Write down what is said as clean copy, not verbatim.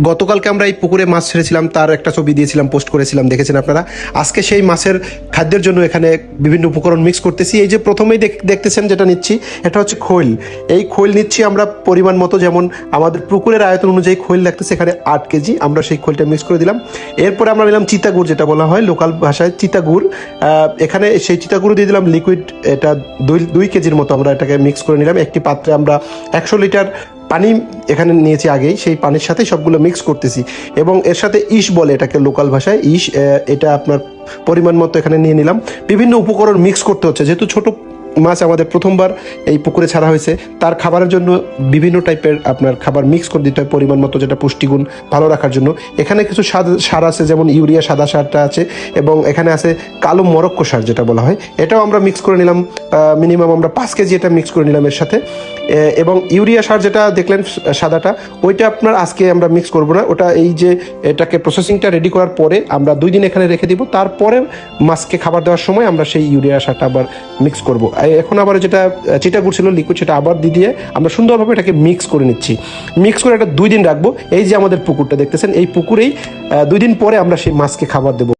গতকালকে আমরা এই পুকুরে মাছ ছেড়েছিলাম, তার একটা ছবি দিয়েছিলাম, পোস্ট করেছিলাম, দেখেছেন আপনারা। আজকে সেই মাছের খাদ্যের জন্য এখানে বিভিন্ন উপকরণ মিক্স করতেছি। এই যে প্রথমেই দেখতেছেন যেটা নিচ্ছি, এটা হচ্ছে খৈল। এই খৈল নিচ্ছি আমরা পরিমাণ মতো, যেমন আমাদের পুকুরের আয়তন অনুযায়ী খৈল লাগতেছে এখানে 8 কেজি, আমরা সেই খৈলটা মিক্স করে দিলাম। এরপরে আমরা নিলাম চিতাগুড়, যেটা বলা হয় লোকাল ভাষায় চিতাগুড়। এখানে সেই চিতাগুড় দিয়ে দিলাম লিকুইড, এটা 2 কেজির মতো আমরা এটাকে মিক্স করে নিলাম। একটি পাত্রে আমরা 100 লিটার পানি এখানে নিয়েছি আগেই, সেই পানির সাথে সবগুলো মিক্স করতেছি। এবং এর সাথে ইস বলে এটাকে লোকাল ভাষায়, ইস, এটা আপনার পরিমাণ মতো এখানে নিয়ে নিলাম। বিভিন্ন উপকরণ মিক্স করতে হচ্ছে, যেহেতু ছোট মাছ আমাদের প্রথমবার এই পুকুরে ছাড়া হয়েছে, তার খাবারের জন্য বিভিন্ন টাইপের আপনার খাবার মিক্স করে দিতে হয় পরিমাণ মতো, যেটা পুষ্টিগুণ ভালো রাখার জন্য। এখানে কিছু সার আছে, যেমন ইউরিয়া সাদা সারটা আছে, এবং এখানে আছে কালো মরক্কো সার যেটা বলা হয়, এটাও আমরা মিক্স করে নিলাম। মিনিমাম আমরা 5 কেজি এটা মিক্স করে নিলাম এর সাথে। এবং ইউরিয়া সার যেটা দেখলেন সাদাটা, ওইটা আপনার আজকে আমরা মিক্স করব না, ওটা এই যে এটাকে প্রসেসিংটা রেডি করার পরে আমরা 2 দিন এখানে রেখে দিব, তারপরে মাছকে খাবার দেওয়ার সময় আমরা সেই ইউরিয়া সারটা আবার মিক্স করব। এখন আবার যেটা চিটাগুড় ছিল লিকুইড, সেটা আবার দিয়ে আমরা সুন্দরভাবে এটাকে মিক্স করে নিচ্ছি। মিক্স করে এটা 2 দিন রাখবো। এই যে আমাদের পুকুরটা দেখতেছেন, এই পুকুরেই 2 দিন পরে আমরা সেই মাছকে খাবার দেবো।